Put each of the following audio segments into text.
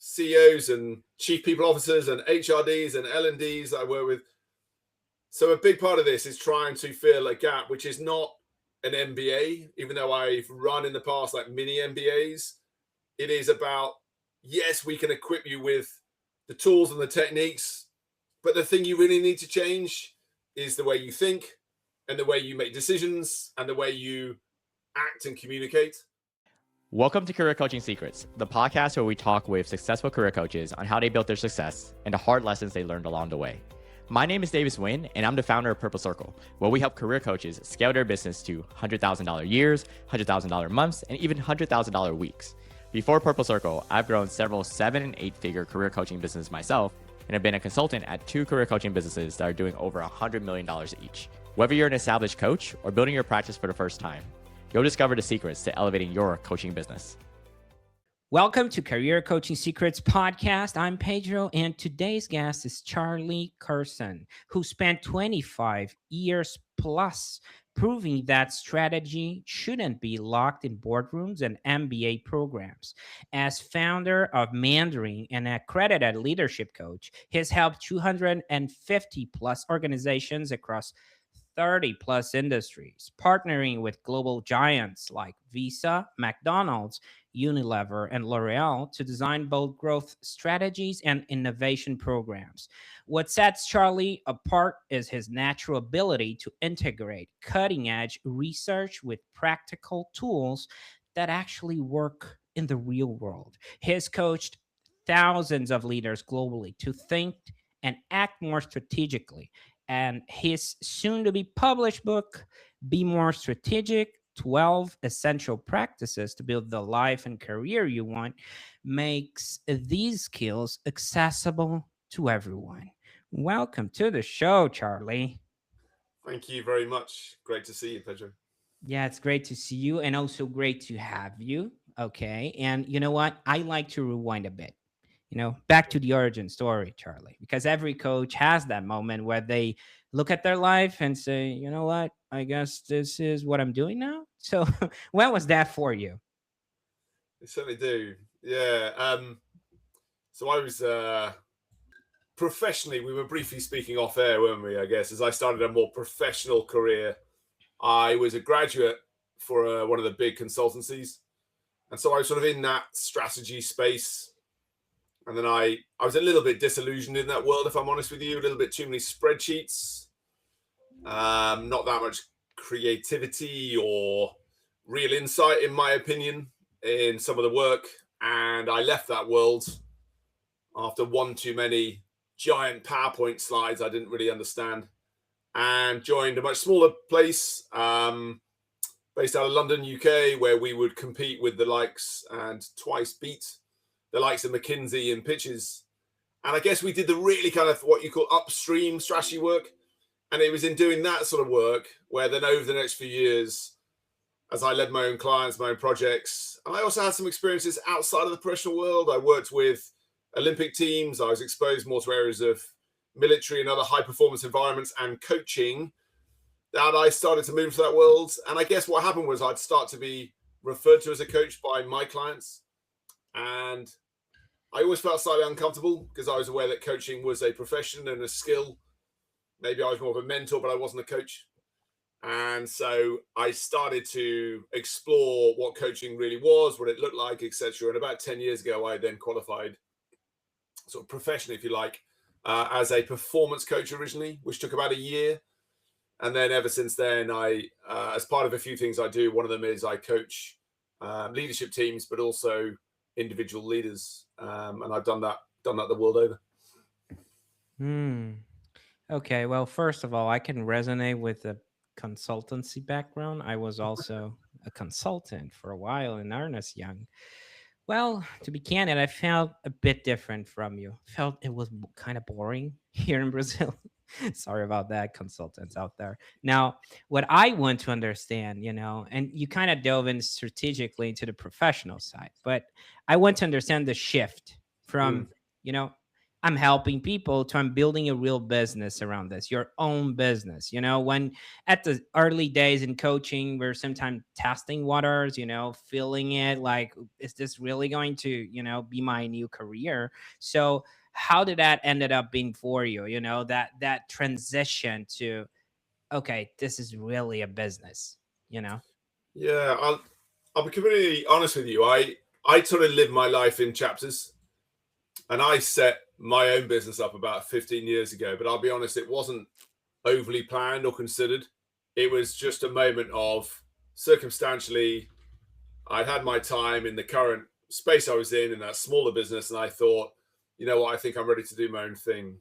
CEOs and chief people officers and HRDs and L&Ds that I work with. So a big part of this is trying to fill a gap, which is not an MBA, even though I've run in the past like mini MBAs. It is about, yes, we can equip you with the tools and the techniques, but the thing you really need to change is the way you think and the way you make decisions and the way you act and communicate. Welcome to Career Coaching Secrets, the podcast where we talk with successful career coaches on how they built their success and the hard lessons they learned along the way. My name is Davis Nguyen, and I'm the founder of Purple Circle, where we help career coaches scale their business to $100,000 years, $100,000 months, and even $100,000 weeks. Before Purple Circle, I've grown several 7- and 8-figure career coaching businesses myself, and have been a consultant at 2 career coaching businesses that are doing over $100 million each. Whether you're an established coach or building your practice for the first time, you'll discover the secrets to elevating your coaching business. Welcome to Career Coaching Secrets podcast. I'm Pedro, and today's guest is Charlie Curson, who spent 25 years plus proving that strategy shouldn't be locked in boardrooms and MBA programs. As founder of Mandarin and accredited leadership coach, he's helped 250 plus organizations across 30 plus industries, partnering with global giants like Visa, McDonald's, Unilever, and L'Oreal to design both growth strategies and innovation programs. What sets Charlie apart is his natural ability to integrate cutting-edge research with practical tools that actually work in the real world. He has coached thousands of leaders globally to think and act more strategically, and his soon-to-be published book, Be More Strategic, 12 Essential Practices to Build the Life and Career You Want, makes these skills accessible to everyone. Welcome to the show, Charlie. Thank you very much. Great to see you, Pedro. Yeah, it's great to see you and also great to have you. Okay, and you know what? I like to rewind a bit. Back to the origin story, Charlie, because every coach has that moment where they look at their life and say, you know what, I guess this is what I'm doing now. So when was that for you? I certainly do. Yeah. So I was professionally, we were briefly speaking off air, weren't we? I guess as I started a more professional career, I was a graduate for one of the big consultancies. And so I was sort of in that strategy space. And then I was a little bit disillusioned in that world, if I'm honest with you. A little bit too many spreadsheets, not that much creativity or real insight, in my opinion, in some of the work. And I left that world after one too many giant PowerPoint slides I didn't really understand, and joined a much smaller place based out of London, UK, where we would compete with the likes and twice beat the likes of McKinsey and pitches. And I guess we did the really kind of what you call upstream strategy work. And it was in doing that sort of work where then over the next few years, as I led my own clients, my own projects, and I also had some experiences outside of the professional world. I worked with Olympic teams. I was exposed more to areas of military and other high performance environments and coaching, that I started to move to that world. And I guess what happened was I'd start to be referred to as a coach by my clients. And I always felt slightly uncomfortable because I was aware that coaching was a profession and a skill. Maybe I was more of a mentor, but I wasn't a coach. And so I started to explore what coaching really was, what it looked like, etc. And about 10 years ago, I then qualified sort of professionally, if you like, as a performance coach originally, which took about a year. And then ever since then, I, as part of a few things I do, one of them is I coach leadership teams, but also individual leaders, and I've done that the world over. Okay, well, first of all, I can resonate with the consultancy background. I was also a consultant for a while in Ernest Young. Well, to be candid, I felt a bit different from you. Felt it was kind of boring here in Brazil. Sorry about that, consultants out there. Now, what I want to understand, and you kind of dove in strategically into the professional side, but I want to understand the shift from, I'm helping people to I'm building a real business around this, your own business. When at the early days in coaching, we're sometimes testing waters, feeling it like, is this really going to, be my new career? So how did that ended up being for you? That transition to, okay, this is really a business, Yeah, I'll be completely honest with you. I sort of live my life in chapters, and I set my own business up about 15 years ago. But I'll be honest, it wasn't overly planned or considered. It was just a moment of circumstantially, I'd had my time in the current space I was in that smaller business, and I thought, you know what, I think I'm ready to do my own thing.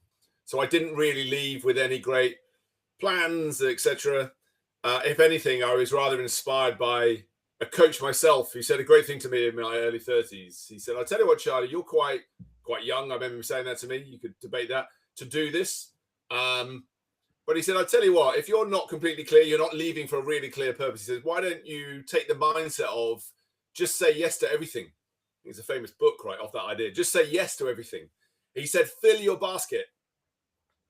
So I didn't really leave with any great plans, etc. If anything, I was rather inspired by a coach myself who said a great thing to me in my early 30s. He said, "I'll tell you what, Charlie, you're quite young." I remember him saying that to me. You could debate that, to do this. But he said, "I'll tell you what, if you're not completely clear, you're not leaving for a really clear purpose." He says, "Why don't you take the mindset of just say yes to everything?" It's a famous book, right, off that idea. Just say yes to everything. He said, "Fill your basket."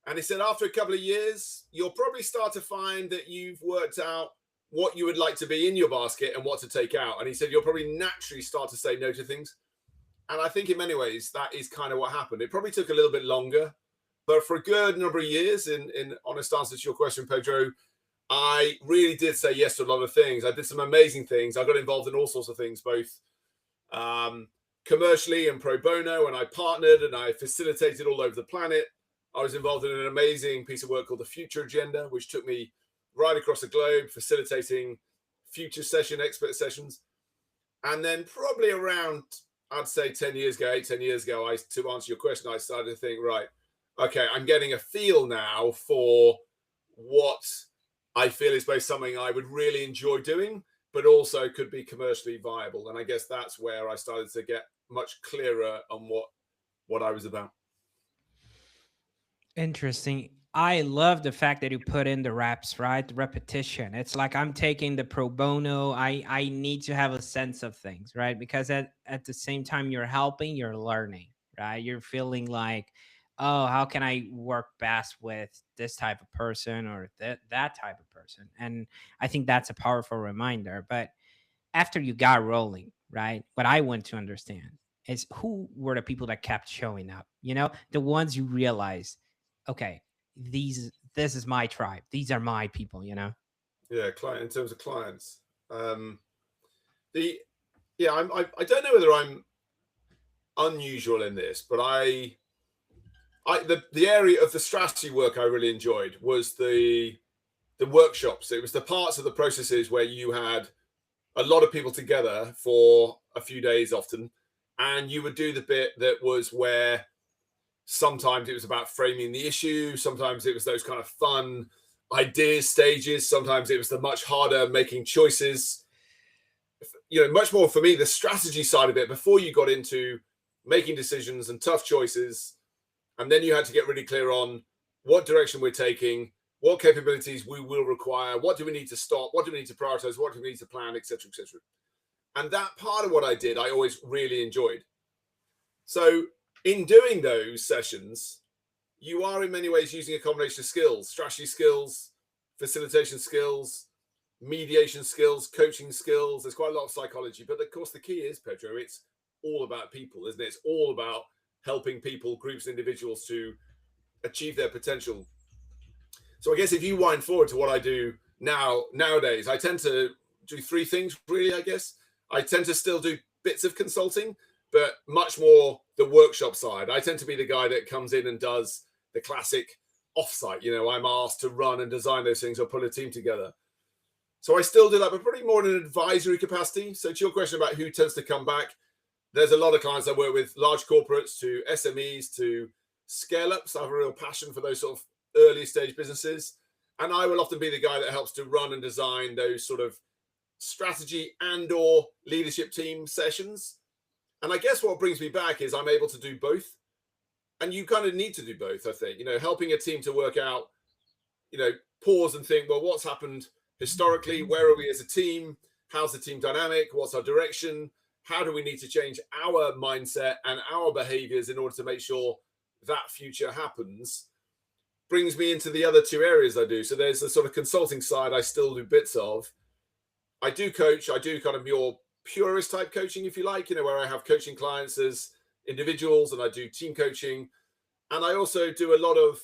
And he said, after a couple of years, you'll probably start to find that you've worked out what you would like to be in your basket and what to take out. And he said, you'll probably naturally start to say no to things. And I think in many ways, that is kind of what happened. It probably took a little bit longer, but for a good number of years, in honest answer to your question, Pedro, I really did say yes to a lot of things. I did some amazing things. I got involved in all sorts of things, both commercially and pro bono, and I partnered and I facilitated all over the planet. I was involved in an amazing piece of work called the Future Agenda, which took me right across the globe, facilitating future expert sessions. And then probably around, I'd say 10 years ago, to answer your question, I started to think, right, okay, I'm getting a feel now for what I feel is both something I would really enjoy doing, but also could be commercially viable. And I guess that's where I started to get much clearer on what I was about. Interesting. I love the fact that you put in the reps, right? The repetition. It's like I'm taking the pro bono. I need to have a sense of things, right? Because at the same time you're helping, you're learning, right? You're feeling like, oh, how can I work best with this type of person or that type of person? And I think that's a powerful reminder. But after you got rolling, right? What I want to understand is who were the people that kept showing up, the ones you realized, okay, this is my tribe. These are my people, Yeah, client in terms of clients. I don't know whether I'm unusual in this, but the area of the strategy work I really enjoyed was the workshops. It was the parts of the processes where you had a lot of people together for a few days often, and you would do the bit that was where sometimes it was about framing the issue, sometimes it was those kind of fun ideas stages, sometimes it was the much harder making choices. Much more for me, the strategy side of it, before you got into making decisions and tough choices, and then you had to get really clear on what direction we're taking, what capabilities we will require, what do we need to stop, what do we need to prioritize, what do we need to plan, etc., etc. And that part of what I did, I always really enjoyed. So in doing those sessions, you are in many ways using a combination of skills, strategy skills, facilitation skills, mediation skills, coaching skills. There's quite a lot of psychology, but of course the key is, Pedro, it's all about people, isn't it? It's all about helping people, groups, individuals to achieve their potential. So I guess if you wind forward to what I do nowadays, I tend to do three things, really, I guess. I tend to still do bits of consulting, but much more the workshop side. I tend to be the guy that comes in and does the classic offsite. I'm asked to run and design those things or put a team together. So I still do that, but probably more in an advisory capacity. So to your question about who tends to come back, there's a lot of clients I work with, large corporates to SMEs to scale-ups. I have a real passion for those sort of early stage businesses. And I will often be the guy that helps to run and design those sort of strategy and or leadership team sessions. And I guess what brings me back is I'm able to do both. And you kind of need to do both, I think, helping a team to work out, pause and think, well, what's happened historically? Where are we as a team? How's the team dynamic? What's our direction? How do we need to change our mindset and our behaviors in order to make sure that future happens brings me into the other two areas I do. So there's the sort of consulting side I still do bits of. I do coach. I do kind of your purist type coaching, if you like, where I have coaching clients as individuals, and I do team coaching. And I also do a lot of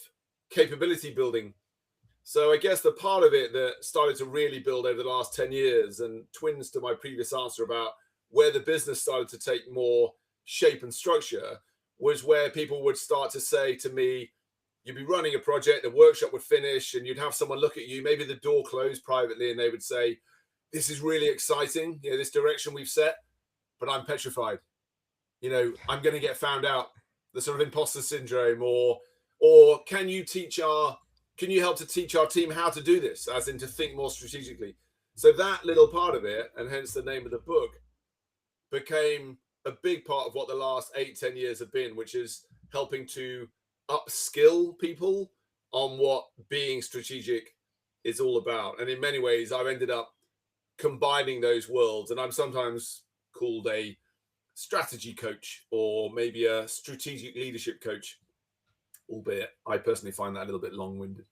capability building. So I guess the part of it that started to really build over the last 10 years, and twins to my previous answer about where the business started to take more shape and structure, was where people would start to say to me, you'd be running a project, the workshop would finish, and you'd have someone look at you, maybe the door closed privately, and they would say, this is really exciting, this direction we've set, but I'm petrified. I'm going to get found out, the sort of imposter syndrome, or can you help to teach our team how to do this, as in to think more strategically? So that little part of it, and hence the name of the book, became a big part of what the last 8-10 years have been, which is helping to upskill people on what being strategic is all about. And in many ways, I've ended up combining those worlds, and I'm sometimes called a strategy coach or maybe a strategic leadership coach, albeit I personally find that a little bit long-winded.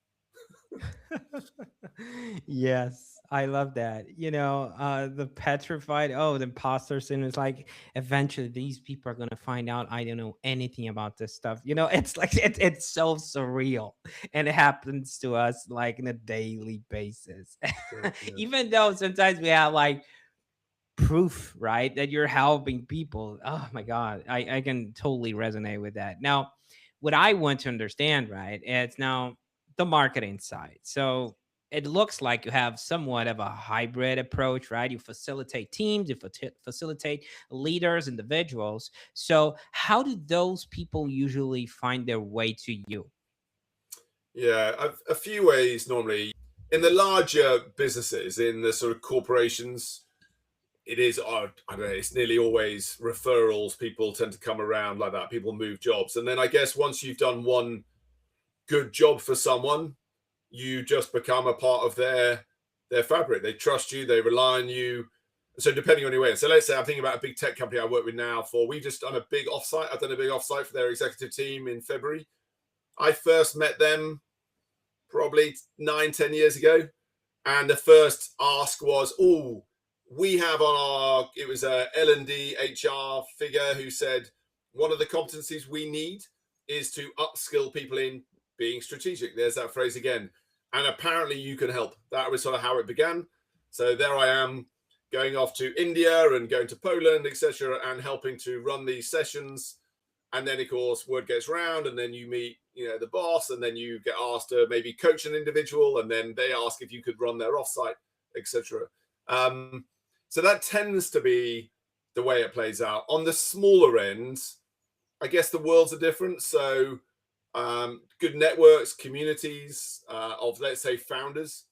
Yes, I love that. The petrified, the imposter syndrome is like, eventually these people are gonna find out I don't know anything about this stuff. It's like it's so surreal, and it happens to us like on a daily basis. Yeah. Even though sometimes we have like proof, right, that you're helping people. Oh my God, I can totally resonate with that. Now, what I want to understand, right, it's now the marketing side. So it looks like you have somewhat of a hybrid approach, right? You facilitate teams, you facilitate leaders, individuals. So how do those people usually find their way to you? Yeah, a few ways normally. In the larger businesses, in the sort of corporations, it is, I don't know, it's nearly always referrals. People tend to come around like that. People move jobs. And then I guess once you've done one good job for someone, you just become a part of their fabric. They trust you, they rely on you. So depending on your way. So let's say I'm thinking about a big tech company I work with now we've just done a big offsite. I've done a big offsite for their executive team in February. I first met them probably 9-10 years ago. And the first ask was, we have on it was a L&D HR figure who said, one of the competencies we need is to upskill people in being strategic. There's that phrase again. And apparently you can help. That was sort of how it began. So there I am going off to India and going to Poland, etc., and helping to run these sessions. And then, of course, word gets around, and then you meet, the boss, and then you get asked to maybe coach an individual, and then they ask if you could run their offsite, etc. So that tends to be the way it plays out. On the smaller end, I guess the worlds are different. So good networks, communities of, let's say, founders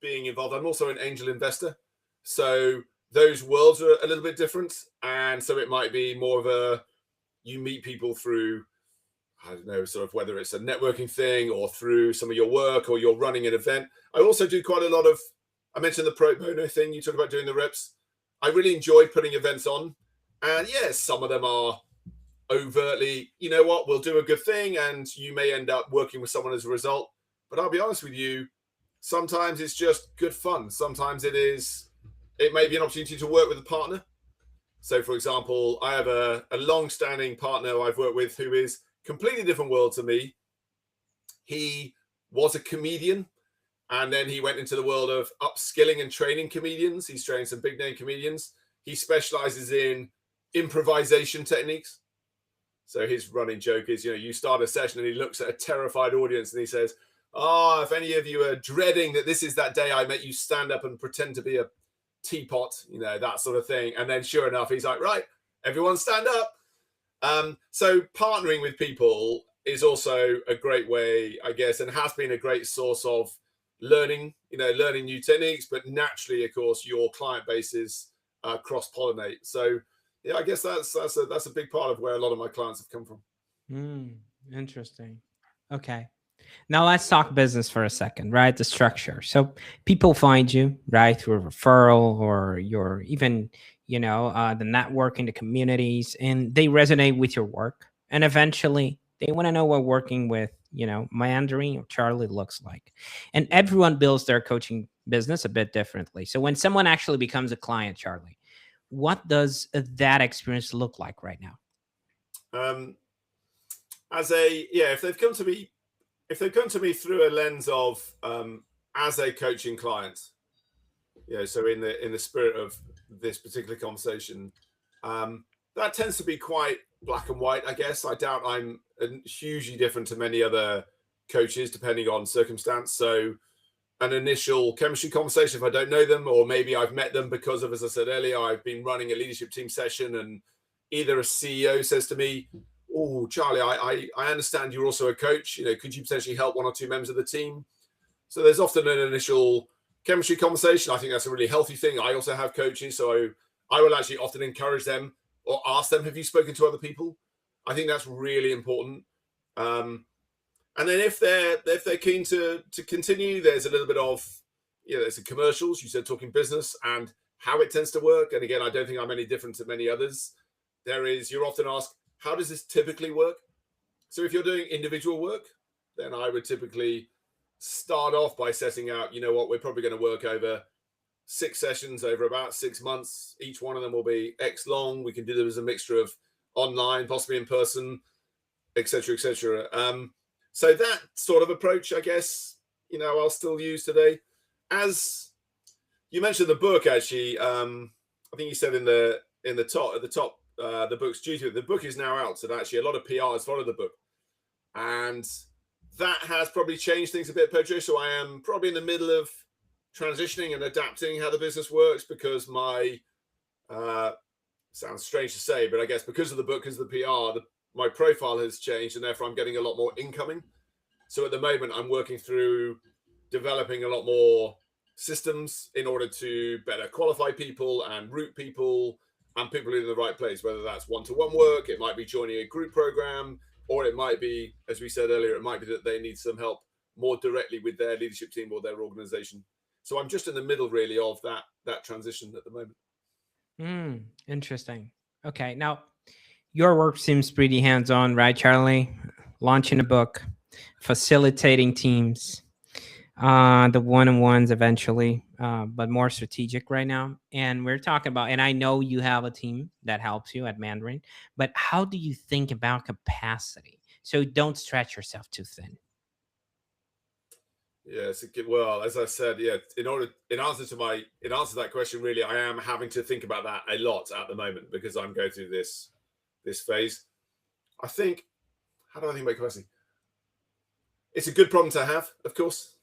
being involved. I'm also an angel investor. So those worlds are a little bit different. And so it might be more of you meet people through, I don't know, sort of whether it's a networking thing or through some of your work or you're running an event. I also do quite a lot of, I mentioned the pro bono thing. You talk about doing the reps. I really enjoy putting events on. And yes, some of them are overtly, we'll do a good thing, and you may end up working with someone as a result. But I'll be honest with you, sometimes it's just good fun. Sometimes it may be an opportunity to work with a partner. So for example, I have a long-standing partner I've worked with who is completely different world to me. He was a comedian, and then he went into the world of upskilling and training comedians. He's trained some big name comedians. He specializes in improvisation techniques. So his running joke is, you start a session and he looks at a terrified audience and he says, if any of you are dreading that this is that day I make you stand up and pretend to be a teapot, that sort of thing. And then sure enough, he's like, right, everyone stand up. So partnering with people is also a great way, I guess, and has been a great source of learning new techniques. But naturally, of course, your client bases cross-pollinate. So yeah, I guess that's a big part of where a lot of my clients have come from. Interesting. Okay. Now let's talk business for a second, right? The structure. So people find you, right, through a referral or your even, the network in the communities, and they resonate with your work. And eventually They want to know what working with, Mandarin or Charlie looks like. And everyone builds their coaching business a bit differently. So when someone actually becomes a client, Charlie, what does that experience look like right now? If they've come to me, through a lens of as a coaching client, so in the spirit of this particular conversation, that tends to be quite black and white, I guess. I doubt I'm hugely different to many other coaches, depending on circumstance. So an initial chemistry conversation, if I don't know them, or maybe I've met them because of, as I said earlier, I've been running a leadership team session, and either a CEO says to me, "Oh, Charlie, I understand you're also a coach. Could you potentially help one or two members of the team?" So there's often an initial chemistry conversation. I think that's a really healthy thing. I also have coaches, so I will actually often encourage them or ask them, "Have you spoken to other people?" I think that's really important. And then if they're keen to continue, there's a little bit of, there's the commercials. You said talking business and how it tends to work. And again, I don't think I'm any different to many others. You're often asked, how does this typically work? So if you're doing individual work, then I would typically start off by setting out, we're probably going to work over 6 sessions over about 6 months. Each one of them will be X long. We can do them as a mixture of online, possibly in person, etc., etc. So that sort of approach, I guess, I'll still use today. As you mentioned the book, actually, I think you said at the top, the book's due to. The book is now out, so actually a lot of PR has followed the book, and that has probably changed things a bit, Pedro. So I am probably in the middle of transitioning and adapting how the business works, because my sounds strange to say, but I guess because of the book, because of the PR, my profile has changed, and therefore I'm getting a lot more incoming. So at the moment, I'm working through developing a lot more systems in order to better qualify people and route people and people in the right place, whether that's one-to-one work, it might be joining a group program, or it might be, as we said earlier, it might be that they need some help more directly with their leadership team or their organization. So I'm just in the middle, really, of that transition at the moment. Interesting. Okay. Now, your work seems pretty hands-on, right, Charlie? Launching a book, facilitating teams, the one-on-ones eventually, but more strategic right now. And we're talking about, and I know you have a team that helps you at Mandarin, but how do you think about capacity so don't stretch yourself too thin? Yeah, well, as I said, in answer to that question, really, I am having to think about that a lot at the moment, because I'm going through this phase. I think, how do I think about capacity? It's a good problem to have, of course.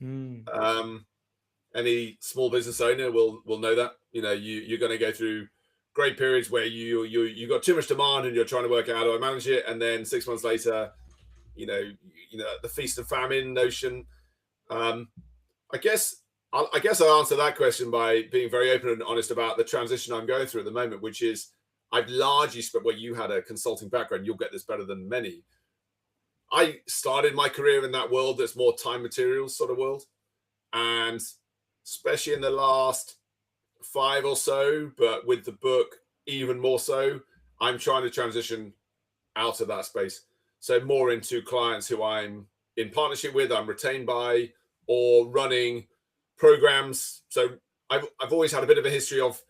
Any small business owner will know that. You're going to go through great periods where you got too much demand and you're trying to work out how do I manage it, and then 6 months later, the feast and famine notion. I guess I'll answer that question by being very open and honest about the transition I'm going through at the moment, which is I've largely spent, well, you had a consulting background, you'll get this better than many. I started my career in that world that's more time materials sort of world. And especially in the last 5 or so, but with the book even more so, I'm trying to transition out of that space. So more into clients who I'm in partnership with, I'm retained by, or running programs. So I've always had a bit of a history of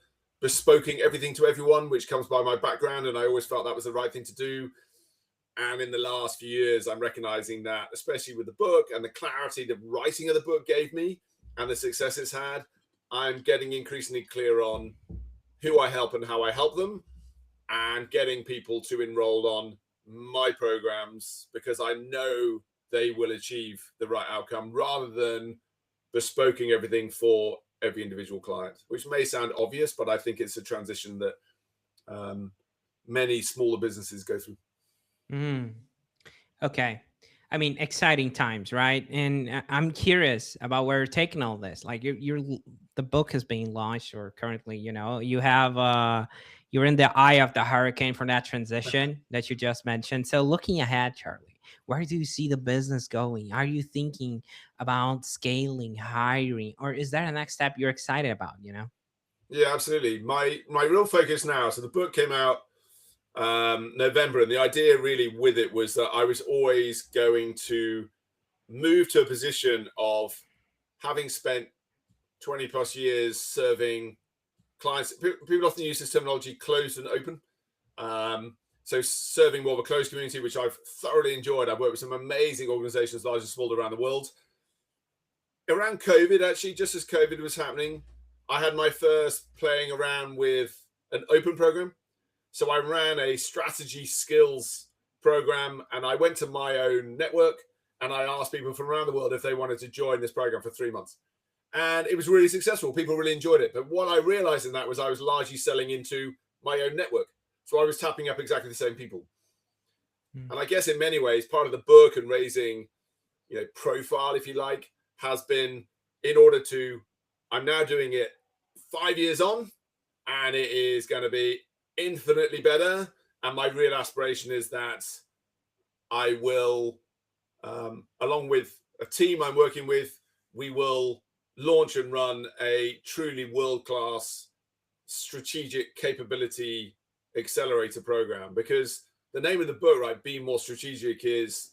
bespoking everything to everyone, which comes by my background, and I always felt that was the right thing to do. And in the last few years, I'm recognizing that, especially with the book and the clarity the writing of the book gave me and the success it's had, I'm getting increasingly clear on who I help and how I help them, and getting people to enroll on my programs because I know they will achieve the right outcome, rather than bespoking everything for every individual client, which may sound obvious, but I think it's a transition that many smaller businesses go through. Okay. I mean, exciting times, right? And I'm curious about where you're taking all this. Like the book is being launched, or currently, you have you're in the eye of the hurricane for that transition that you just mentioned. So looking ahead, Charlie, where do you see the business going? Are you thinking about scaling, hiring, or is that a next step you're excited about? Yeah, absolutely. My real focus now. So the book came out November. And the idea really with it was that I was always going to move to a position of having spent 20 plus years serving clients. People often use this terminology, closed and open. So serving more of a closed community, which I've thoroughly enjoyed. I've worked with some amazing organizations, large and small, around the world. Around COVID, actually, just as COVID was happening, I had my first playing around with an open program. So I ran a strategy skills program, and I went to my own network and I asked people from around the world if they wanted to join this program for 3 months. And it was really successful. People really enjoyed it. But what I realized in that was I was largely selling into my own network. So I was tapping up exactly the same people. And I guess in many ways, part of the book and raising, profile, if you like, has been in order to, I'm now doing it 5 years on, and it is going to be infinitely better. And my real aspiration is that I will, along with a team I'm working with, we will launch and run a truly world-class strategic capability accelerator program. Because the name of the book, right, Be More Strategic, is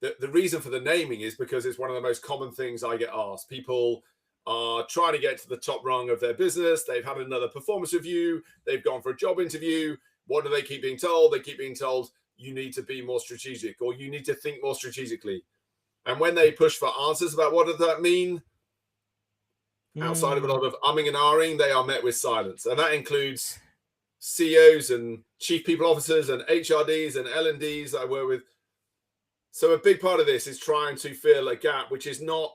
the reason for the naming is because it's one of the most common things I get asked. People are trying to get to the top rung of their business. They've had another performance review. They've gone for a job interview. What do they keep being told? They keep being told, you need to be more strategic, or you need to think more strategically. And when they push for answers about what does that mean, outside of a lot of umming and ahhing, they are met with silence. And that includes CEOs and chief people officers and HRDs and L&Ds that I work with. So a big part of this is trying to fill a gap, which is not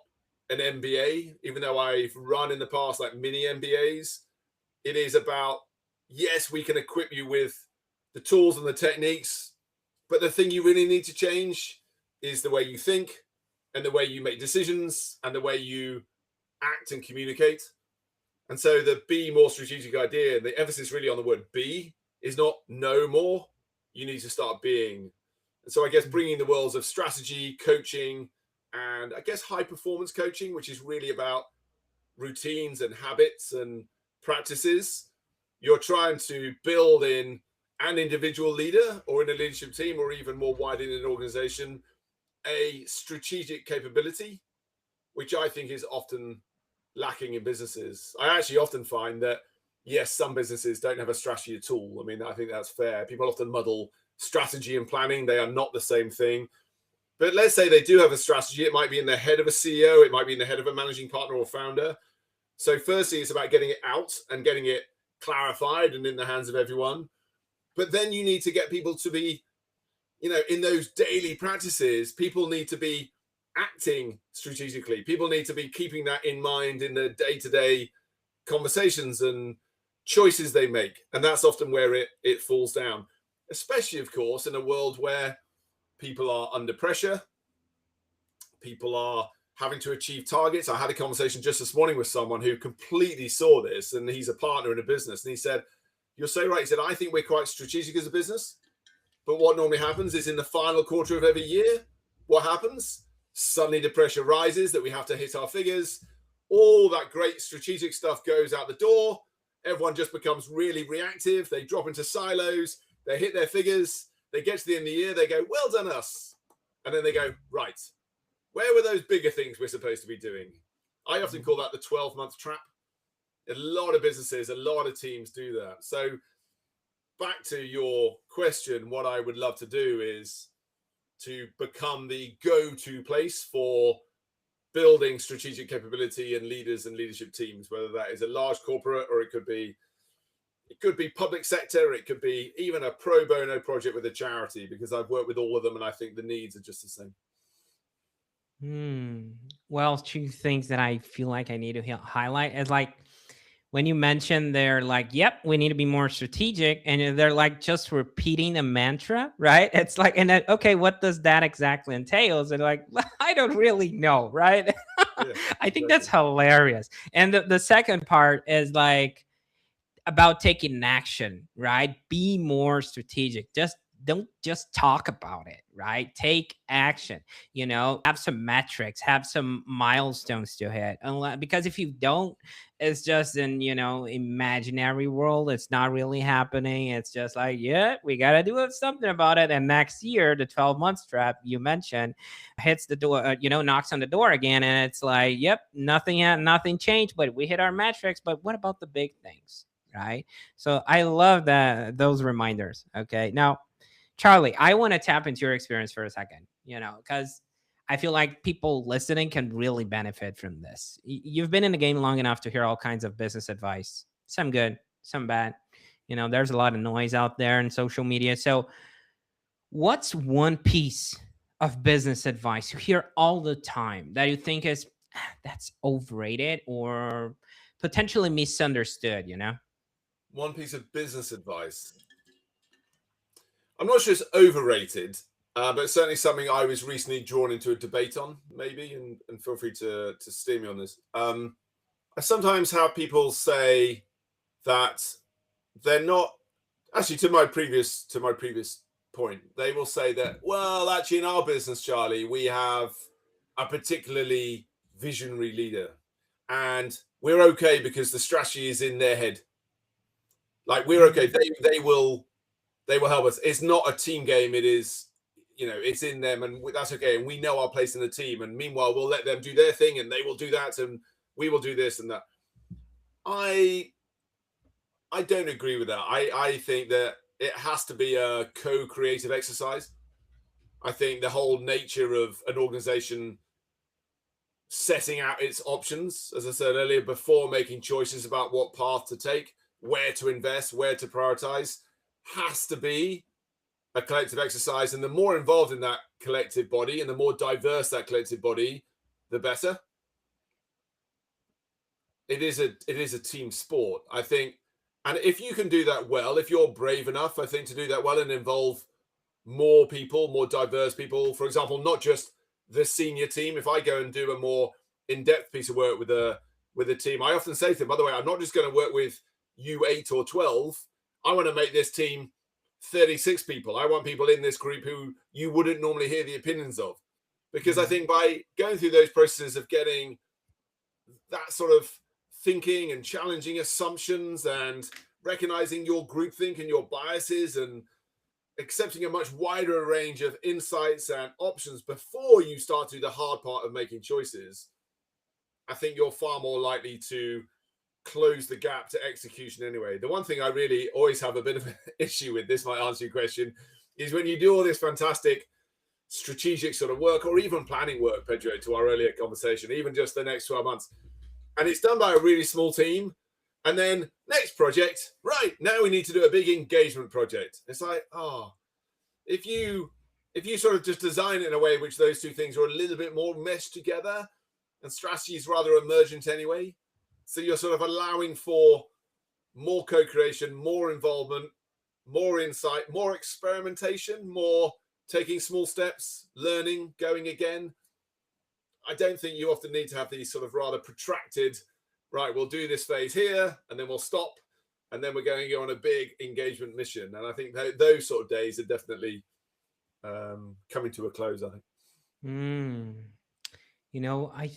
an MBA, even though I've run in the past like mini MBAs. It is about, yes, we can equip you with the tools and the techniques, but the thing you really need to change is the way you think and the way you make decisions and the way you act and communicate. And so the be more strategic idea, the emphasis really on the word be, is not know more. You need to start being. And so I guess bringing the worlds of strategy, coaching, and I guess high performance coaching, which is really about routines and habits and practices. You're trying to build in an individual leader or in a leadership team, or even more widely in an organization, a strategic capability, which I think is often lacking in businesses. I actually often find that, yes, some businesses don't have a strategy at all. I mean, I think that's fair. People often muddle strategy and planning. They are not the same thing. But let's say they do have a strategy. It might be in the head of a CEO. It might be in the head of a managing partner or founder. So firstly, it's about getting it out and getting it clarified and in the hands of everyone. But then you need to get people to be, in those daily practices, people need to be acting strategically. People need to be keeping that in mind in the day-to-day conversations and choices they make. And that's often where it falls down, especially, of course, in a world where people are under pressure. People are having to achieve targets. I had a conversation just this morning with someone who completely saw this, and he's a partner in a business. And he said, you're so right. He said, I think we're quite strategic as a business. But what normally happens is in the final quarter of every year, what happens? Suddenly the pressure rises that we have to hit our figures. All that great strategic stuff goes out the door. Everyone just becomes really reactive. They drop into silos. They hit their figures. They get to the end of the year. They go, well done us. And then they go, right, where were those bigger things we're supposed to be doing? I often call that the 12-month trap. A lot of businesses, a lot of teams do that. So back to your question, what I would love to do is to become the go-to place for building strategic capability and leaders and leadership teams, whether that is a large corporate or it could be public sector, it could be even a pro bono project with a charity, because I've worked with all of them and I think the needs are just the same. Well, two things that I feel like I need to highlight is like when you mentioned they're like, yep, we need to be more strategic. And they're like just repeating a mantra, right? It's like, and then, okay, what does that exactly entail? And like, I don't really know, right? Yeah, I think that's hilarious. And the second part is like about taking action, right? Be more strategic. Just don't just talk about it, right? Take action, have some metrics, have some milestones to hit. Because if you don't, it's just in, imaginary world. It's not really happening. It's just like, yeah, we got to do something about it. And next year, the 12-month trap you mentioned hits the door, knocks on the door again. And it's like, yep, nothing changed, but we hit our metrics. But what about the big things? Right. So I love those reminders. Okay. Now, Charlie, I want to tap into your experience for a second, because I feel like people listening can really benefit from this. You've been in the game long enough to hear all kinds of business advice, some good, some bad. There's a lot of noise out there in social media. So, what's one piece of business advice you hear all the time that you think is that's overrated or potentially misunderstood, One piece of business advice. I'm not sure it's overrated, but it's certainly something I was recently drawn into a debate on, maybe, and feel free to steer me on this. I sometimes have people say that they're not actually to my previous point. They will say that, well, actually, in our business, Charlie, we have a particularly visionary leader, and we're okay because the strategy is in their head. Like, we're okay. They will help us. It's not a team game. It is, it's in them, and that's okay. And we know our place in the team. And meanwhile, we'll let them do their thing, and they will do that, and we will do this and that. I don't agree with that. I think that it has to be a co-creative exercise. I think the whole nature of an organization setting out its options, as I said earlier, before making choices about what path to take, where to invest, where to prioritize, has to be a collective exercise. And the more involved in that collective body and the more diverse that collective body, the better. It is a team sport, I think. And if you can do that well, if you're brave enough, I think, to do that well and involve more people, more diverse people, for example, not just the senior team. If I go and do a more in-depth piece of work with a team, I often say to them, by the way, I'm not just going to work with you 8 or 12. I want to make this team 36 people. I want people in this group who you wouldn't normally hear the opinions of. Because I think by going through those processes of getting that sort of thinking and challenging assumptions and recognizing your groupthink and your biases and accepting a much wider range of insights and options before you start to do the hard part of making choices, I think you're far more likely to close the gap to execution anyway. The one thing I really always have a bit of an issue with, this might answer your question, is when you do all this fantastic strategic sort of work or even planning work, Pedro, to our earlier conversation, even just the next 12 months, and it's done by a really small team. And then next project, right, now we need to do a big engagement project. It's like, if you sort of just design it in a way in which those two things are a little bit more meshed together, and strategy is rather emergent anyway, so you're sort of allowing for more co-creation, more involvement, more insight, more experimentation, more taking small steps, learning, going again. I don't think you often need to have these sort of rather protracted, right, we'll do this phase here, and then we'll stop, and then we're going to go on a big engagement mission. And I think those sort of days are definitely coming to a close, I think.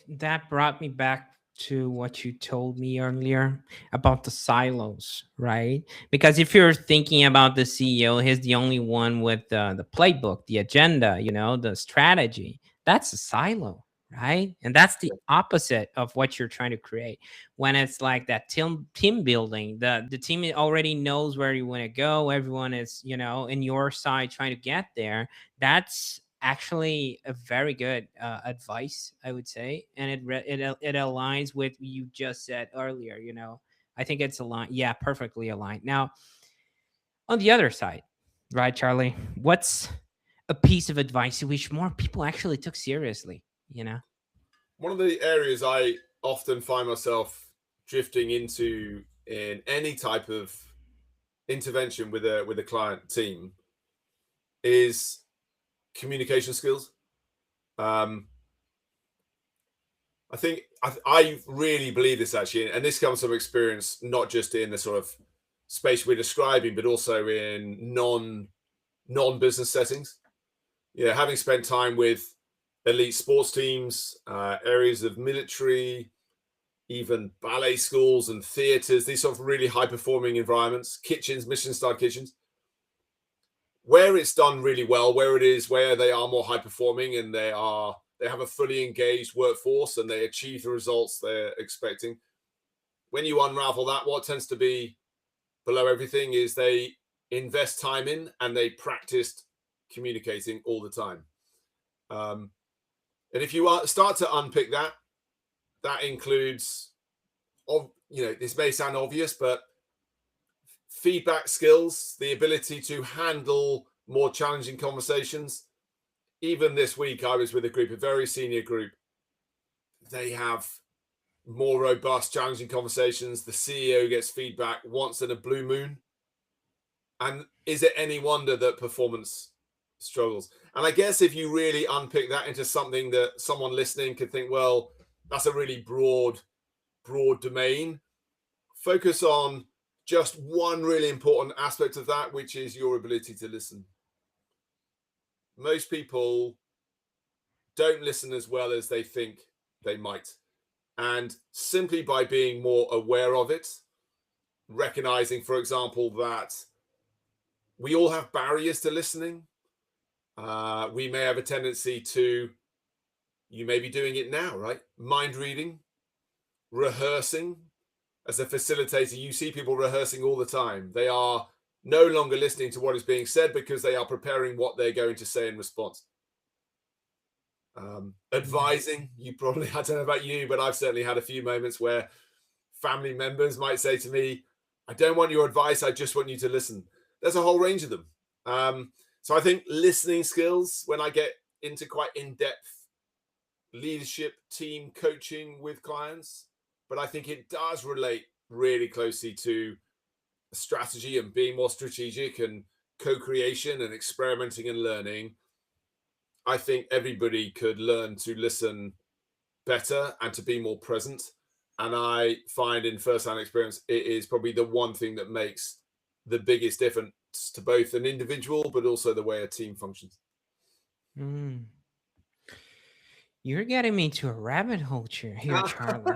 That brought me back to what you told me earlier about the silos, right? Because if you're thinking about the CEO, he's the only one with the playbook, the agenda, the strategy. That's a silo, right? And that's the opposite of what you're trying to create. When it's like that team building, the team already knows where you want to go. Everyone is, in your side trying to get there. That's actually a very good advice, I would say, and it aligns with what you just said earlier. I think it's aligned, perfectly aligned. Now, on the other side, right, Charlie, what's a piece of advice which more people actually took seriously? One of the areas I often find myself drifting into in any type of intervention with a client team is communication skills. I think I really believe this, actually, and this comes from experience, not just in the sort of space we're describing, but also in non-business settings. Yeah, having spent time with elite sports teams, areas of military, even ballet schools and theaters, these sort of really high-performing environments, kitchens, Michelin-star kitchens, where it's done really well, where they are more high-performing and they have a fully engaged workforce and they achieve the results they're expecting. When you unravel that, what tends to be below everything is they invest time in and they practiced communicating all the time. And if you start to unpick that, that includes, this may sound obvious, but feedback skills, the ability to handle more challenging conversations. Even this week, I was with a group, a very senior group. They have more robust, challenging conversations. The CEO gets feedback once in a blue moon. And is it any wonder that performance struggles? And I guess if you really unpick that into something that someone listening could think, well, that's a really broad domain. Focus on just one really important aspect of that, which is your ability to listen. Most people don't listen as well as they think they might. And simply by being more aware of it, recognizing, for example, that we all have barriers to listening. We may have a tendency to, you may be doing it now, right? Mind reading, rehearsing. As a facilitator, you see people rehearsing all the time. They are no longer listening to what is being said because they are preparing what they're going to say in response. Advising, you probably, I don't know about you, but I've certainly had a few moments where family members might say to me, I don't want your advice, I just want you to listen. There's a whole range of them. So I think listening skills, when I get into quite in-depth leadership team coaching with clients, but I think it does relate really closely to strategy and being more strategic and co-creation and experimenting and learning. I think everybody could learn to listen better and to be more present. And I find in first-hand experience, it is probably the one thing that makes the biggest difference to both an individual, but also the way a team functions. You're getting me to a rabbit hole here, Charlie.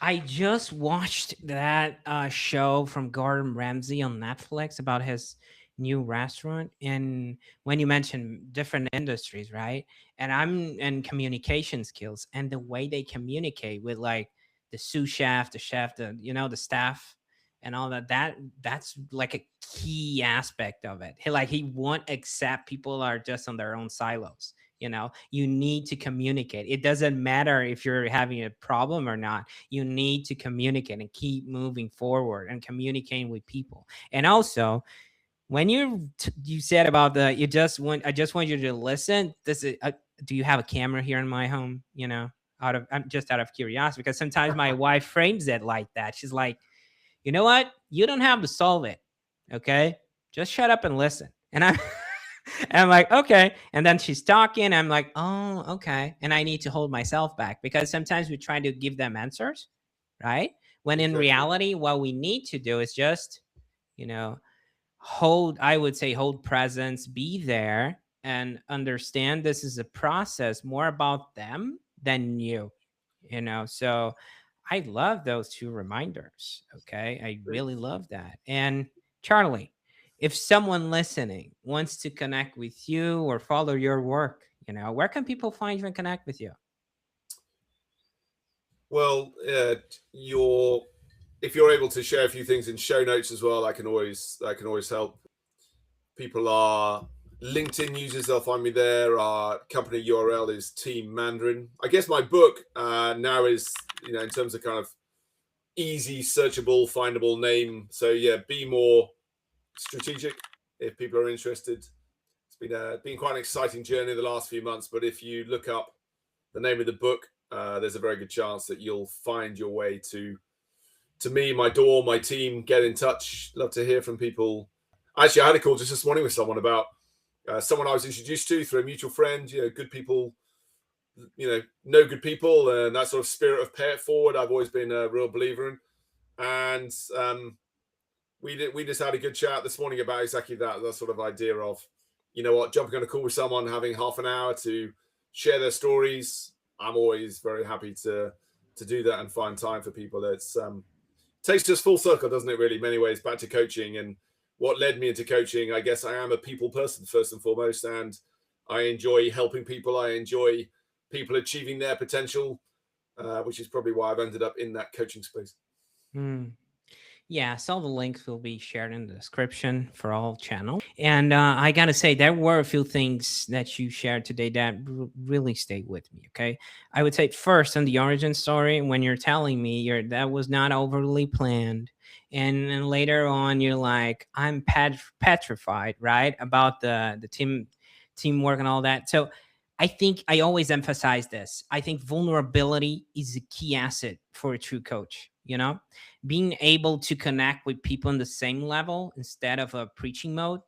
I just watched that show from Gordon Ramsay on Netflix about his new restaurant. And when you mentioned different industries, right? And I'm in communication skills and the way they communicate with like the sous chef, the chef, the staff and all that's like a key aspect of it. He won't accept people are just on their own silos. You need to communicate. It doesn't matter if you're having a problem or not. You need to communicate and keep moving forward and communicating with people. And also, when you said about I just want you to listen. This is do you have a camera here in my home? I'm just out of curiosity, because sometimes my wife frames it like that. She's like, you know what? You don't have to solve it. Okay, just shut up and listen. And I'm like, okay. And then she's talking. I'm like, oh, okay. And I need to hold myself back, because sometimes we try to give them answers, right? When in reality, what we need to do is just, hold presence, be there, and understand this is a process more about them than you, So I love those two reminders. Okay. I really love that. And Charlie, if someone listening wants to connect with you or follow your work, where can people find you and connect with you? Well, if you're able to share a few things in show notes as well, I can always help. People are LinkedIn users, they'll find me there. Our company URL is Team Mandarin. I guess my book now is, in terms of kind of easy, searchable, findable name. So yeah, Be More Strategic if people are interested. It's been quite an exciting journey the last few months, but if you look up the name of the book, there's a very good chance that you'll find your way to me, my door, my team. Get in touch. Love to hear from people. Actually, I had a call just this morning with someone about someone I was introduced to through a mutual friend. Good people, know good people, and that sort of spirit of pay it forward. I've always been a real believer in. And we just had a good chat this morning about exactly that sort of idea of, you know what, jumping on a call with someone, having half an hour to share their stories. I'm always very happy to do that and find time for people. It's takes us full circle, doesn't it, really, in many ways, back to coaching. And what led me into coaching, I guess I am a people person first and foremost, and I enjoy helping people. I enjoy people achieving their potential, which is probably why I've ended up in that coaching space. Yeah, so the links will be shared in the description for all channels. And I gotta say, there were a few things that you shared today that really stayed with me. Okay, I would say first on the origin story, when you're telling me that was not overly planned, and then later on you're like, I'm petrified, right, about the teamwork and all that. So I think I always emphasize this. I think vulnerability is a key asset for a true coach. Being able to connect with people on the same level instead of a preaching mode,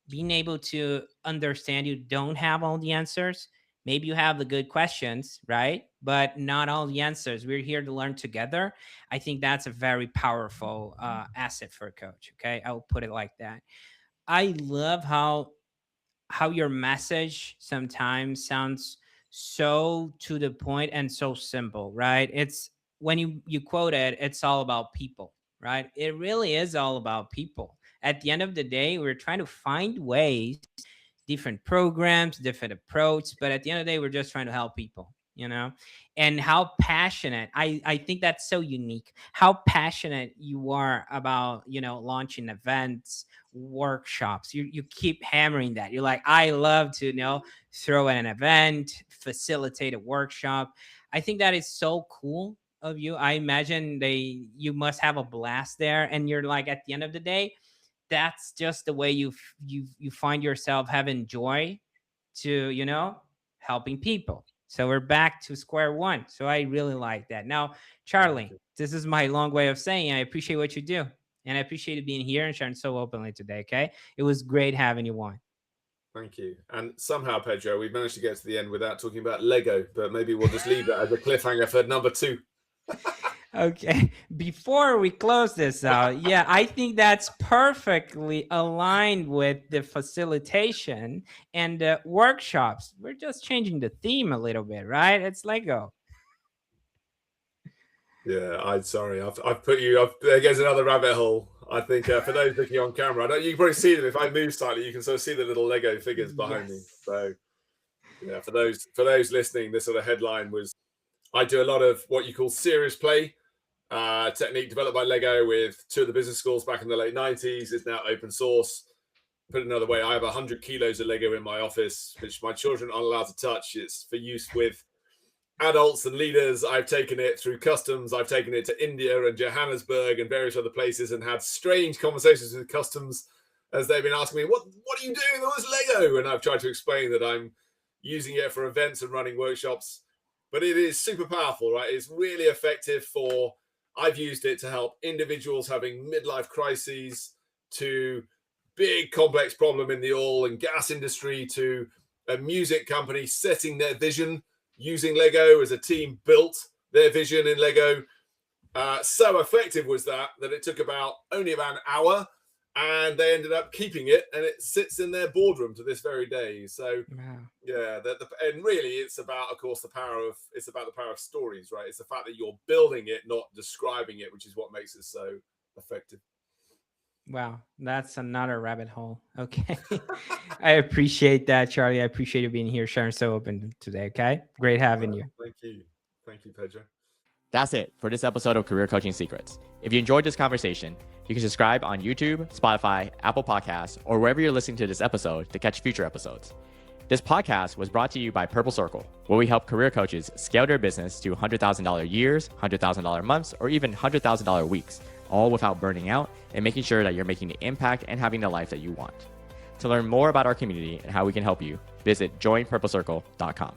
being able to understand you don't have all the answers. Maybe you have the good questions, right? But not all the answers. We're here to learn together. I think that's a very powerful asset for a coach. Okay, I will put it like that. I love how your message sometimes sounds so to the point and so simple, right? It's when you quote it, it's all about people, right? It really is all about people. At the end of the day, we're trying to find ways, different programs, different approach, but at the end of the day, we're just trying to help people, and how passionate, I think that's so unique, how passionate you are about, launching events, workshops. You keep hammering that. You're like, I love to, throw in an event, facilitate a workshop. I think that is so cool of you. I imagine you must have a blast there, and you're like, at the end of the day, that's just the way you find yourself having joy to helping people. So we're back to square one. So I really like that. Now, Charlie, this is my long way of saying I appreciate what you do, and I appreciate you being here and sharing so openly today. Okay, it was great having you on. Thank you. And somehow, Pedro, we've managed to get to the end without talking about Lego, but maybe we'll just leave that as a cliffhanger for number 2. Okay, before we close this out, yeah, I think that's perfectly aligned with the facilitation and the workshops. We're just changing the theme a little bit, right? It's Lego. Yeah, I'm sorry. I've put you. There goes another rabbit hole. I think for those looking on camera, you can probably see them. If I move slightly, you can sort of see the little Lego figures behind me. So, yeah, for those listening, this sort of headline was: I do a lot of what you call serious play technique developed by Lego with 2 of the business schools back in the late 90s. It's now open source. Put it another way, I have 100 kilos of Lego in my office, which my children aren't allowed to touch. It's for use with adults and leaders. I've taken it through customs. I've taken it to India and Johannesburg and various other places, and had strange conversations with customs as they've been asking me, what are you doing with all this Lego? And I've tried to explain that I'm using it for events and running workshops. But it is super powerful, right? It's really effective I've used it to help individuals having midlife crises, to big complex problem in the oil and gas industry, to a music company setting their vision using Lego as a team built their vision in Lego. So effective was that it took only about an hour, and they ended up keeping it, and it sits in their boardroom to this very day. So yeah, and really it's about, of course, the power of stories, right? It's the fact that you're building it, not describing it, which is what makes it so effective. Wow, that's another rabbit hole. Okay. I appreciate that, Charlie. I appreciate you being here, sharing so open today. Okay. Great having you. Thank you. Thank you, Pedro. That's it for this episode of Career Coaching Secrets. If you enjoyed this conversation, you can subscribe on YouTube, Spotify, Apple Podcasts, or wherever you're listening to this episode to catch future episodes. This podcast was brought to you by Purple Circle, where we help career coaches scale their business to $100,000 years, $100,000 months, or even $100,000 weeks, all without burning out and making sure that you're making the impact and having the life that you want. To learn more about our community and how we can help you, visit joinpurplecircle.com.